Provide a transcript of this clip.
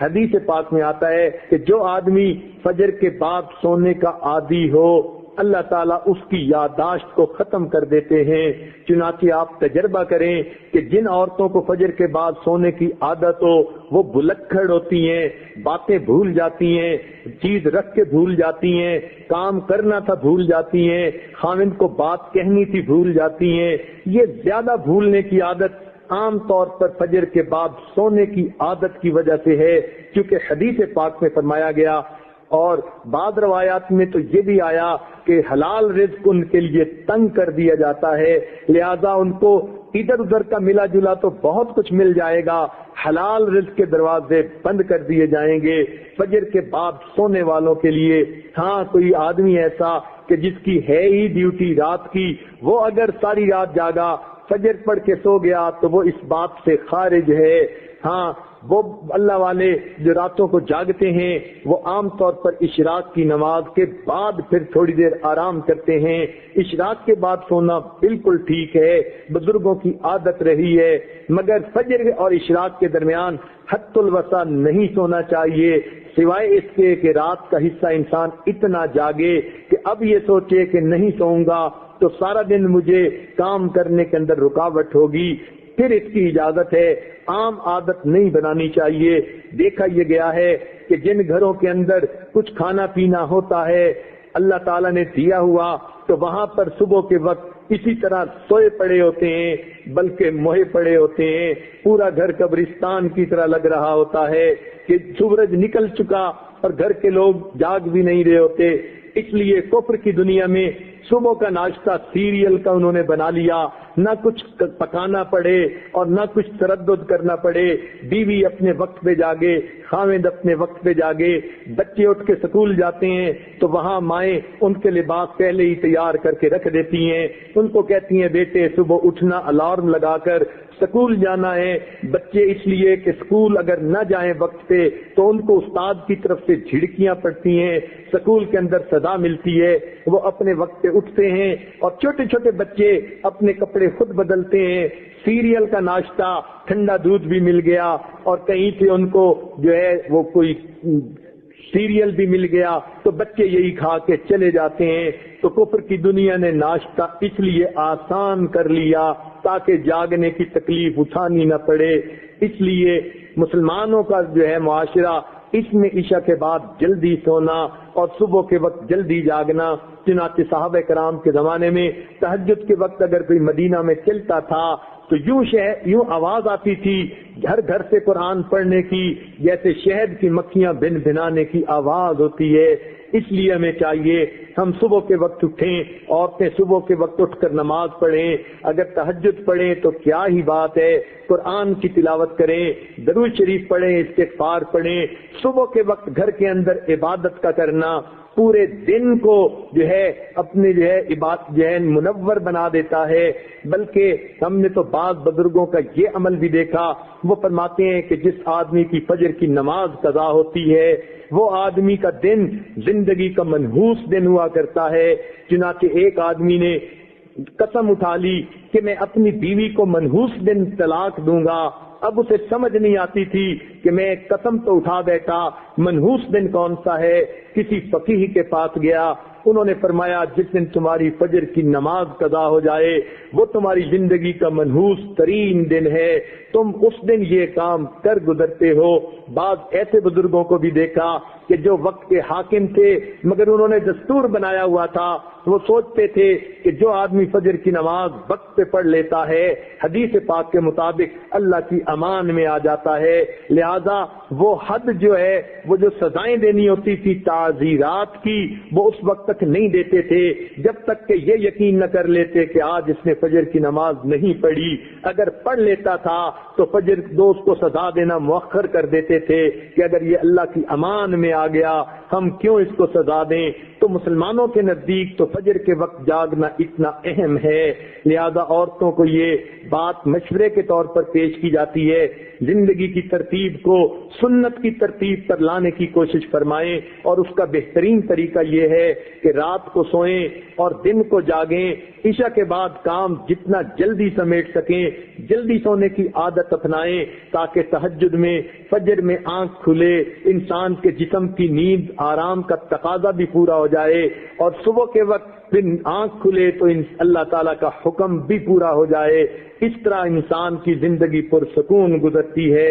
حدیث پاک میں آتا ہے کہ جو آدمی فجر کے بعد سونے کا عادی ہو اللہ تعالیٰ اس کی یادداشت کو ختم کر دیتے ہیں۔ چنانچہ آپ تجربہ کریں کہ جن عورتوں کو فجر کے بعد سونے کی عادت ہو وہ بلکھڑ ہوتی ہیں، باتیں بھول جاتی ہیں، چیز رکھ کے بھول جاتی ہیں، کام کرنا تھا بھول جاتی ہیں، خاوند کو بات کہنی تھی بھول جاتی ہیں۔ یہ زیادہ بھولنے کی عادت عام طور پر فجر کے بعد سونے کی عادت کی وجہ سے ہے، کیونکہ حدیث پاک میں فرمایا گیا اور بعض روایات میں تو یہ بھی آیا کہ حلال رزق ان کے لیے تنگ کر دیا جاتا ہے، لہذا ان کو ادھر ادھر کا ملا جلا تو بہت کچھ مل جائے گا، حلال رزق کے دروازے بند کر دیے جائیں گے فجر کے بعد سونے والوں کے لیے۔ ہاں کوئی آدمی ایسا کہ جس کی ہے ہی ڈیوٹی رات کی، وہ اگر ساری رات جاگا فجر پڑھ کے سو گیا تو وہ اس بات سے خارج ہے۔ ہاں وہ اللہ والے جو راتوں کو جاگتے ہیں وہ عام طور پر اشراق کی نماز کے بعد پھر تھوڑی دیر آرام کرتے ہیں۔ اشراق کے بعد سونا بالکل ٹھیک ہے، بزرگوں کی عادت رہی ہے، مگر فجر اور اشراق کے درمیان حد الوسع نہیں سونا چاہیے، سوائے اس کے کہ رات کا حصہ انسان اتنا جاگے کہ اب یہ سوچے کہ نہیں سوؤں گا تو سارا دن مجھے کام کرنے کے اندر رکاوٹ ہوگی، پھر اس کی اجازت ہے۔ عام عادت نہیں بنانی چاہیے۔ دیکھا یہ گیا ہے کہ جن گھروں کے اندر کچھ کھانا پینا ہوتا ہے اللہ تعالیٰ نے دیا ہوا تو وہاں پر صبح کے وقت اسی طرح سوئے پڑے ہوتے ہیں، بلکہ موہے پڑے ہوتے ہیں، پورا گھر قبرستان کی طرح لگ رہا ہوتا ہے کہ سورج نکل چکا اور گھر کے لوگ جاگ بھی نہیں رہے ہوتے۔ اس لیے کفر کی دنیا میں صبح کا ناشتہ سیریل کا انہوں نے بنا لیا، نہ کچھ پکانا پڑے اور نہ کچھ تردد کرنا پڑے، بیوی اپنے وقت پہ جاگے، خاوند اپنے وقت پہ جاگے، بچے اٹھ کے سکول جاتے ہیں تو وہاں مائیں ان کے لباس پہلے ہی تیار کر کے رکھ دیتی ہیں، ان کو کہتی ہیں بیٹے صبح اٹھنا الارم لگا کر سکول جانا ہے۔ بچے اس لیے کہ سکول اگر نہ جائیں وقت پہ تو ان کو استاد کی طرف سے جھڑکیاں پڑتی ہیں، سکول کے اندر سزا ملتی ہے، وہ اپنے وقت پہ اٹھتے ہیں اور چھوٹے چھوٹے بچے اپنے کپڑے خود بدلتے ہیں، سیریل کا ناشتہ، ٹھنڈا دودھ بھی مل گیا اور کہیں سے ان کو جو ہے وہ کوئی سیریل بھی مل گیا تو بچے یہی کھا کے چلے جاتے ہیں۔ تو کفر کی دنیا نے ناشتہ اس لیے آسان کر لیا تاکہ جاگنے کی تکلیف اٹھانی نہ پڑے۔ اس لیے مسلمانوں کا جو ہے معاشرہ اس میں عشاء کے بعد جلدی سونا اور صبح کے وقت جلدی جاگنا۔ چنانچہ صحابہ کرام کے زمانے میں تہجد کے وقت اگر کوئی مدینہ میں چلتا تھا تو یوں آواز آتی تھی گھر گھر سے قرآن پڑھنے کی، جیسے شہد کی مکھیاں بن بھنانے کی آواز ہوتی ہے۔ اس لیے ہمیں چاہیے ہم صبح کے وقت اٹھیں، عورتیں صبح کے وقت اٹھ کر نماز پڑھیں، اگر تہجد پڑھیں تو کیا ہی بات ہے، قرآن کی تلاوت کریں، درود شریف پڑھیں، استغفار پڑھیں۔ صبح کے وقت گھر کے اندر عبادت کا کرنا پورے دن کو جو ہے اپنے جو ہے عبادت جو ہے منور بنا دیتا ہے۔ بلکہ ہم نے تو بعض بزرگوں کا یہ عمل بھی دیکھا، وہ فرماتے ہیں کہ جس آدمی کی فجر کی نماز قضا ہوتی ہے وہ آدمی کا دن زندگی کا منحوس دن ہوا کرتا ہے۔ چنانچہ ایک آدمی نے قسم اٹھا لی کہ میں اپنی بیوی کو منحوس دن طلاق دوں گا، اب اسے سمجھ نہیں آتی تھی کہ میں قسم تو اٹھا بیٹھا، منحوس دن کون سا ہے؟ کسی فقیہ کے پاس گیا، انہوں نے فرمایا جس دن تمہاری فجر کی نماز قضا ہو جائے وہ تمہاری زندگی کا منحوس ترین دن ہے، تم اس دن یہ کام کر گزرتے ہو۔ بعض ایسے بزرگوں کو بھی دیکھا کہ جو وقت کے حاکم تھے مگر انہوں نے دستور بنایا ہوا تھا، وہ سوچتے تھے کہ جو آدمی فجر کی نماز وقت پہ پڑھ لیتا ہے حدیث پاک کے مطابق اللہ کی امان میں آ جاتا ہے، لہذا وہ حد جو ہے وہ جو سزائیں دینی ہوتی تھی تعزیرات کی وہ اس وقت تک نہیں دیتے تھے جب تک کہ یہ یقین نہ کر لیتے کہ آج اس نے فجر کی نماز نہیں پڑھی۔ اگر پڑھ لیتا تھا تو فجر دوست کو سزا دینا مؤخر کر دیتے تھے کہ اگر یہ اللہ کی امان میں آ گیا ہم کیوں اس کو سزا دیں؟ تو مسلمانوں کے نزدیک تو فجر کے وقت جاگنا اتنا اہم ہے، لہذا عورتوں کو یہ بات مشورے کے طور پر پیش کی جاتی ہے، زندگی کی ترتیب کو سنت کی ترتیب پر لانے کی کوشش فرمائیں، اور اس کا بہترین طریقہ یہ ہے کہ رات کو سوئیں اور دن کو جاگیں، عشاء کے بعد کام جتنا جلدی سمیٹ سکیں جلدی سونے کی عادت اپنائیں، تاکہ تہجد میں فجر میں آنکھ کھلے، انسان کے جسم کی نیند آرام کا تقاضا بھی پورا ہو جائے، اور صبح کے وقت پھر آنکھ کھلے تو اللہ تعالیٰ کا حکم بھی پورا ہو جائے۔ اس طرح انسان کی زندگی پرسکون گزرتی ہے۔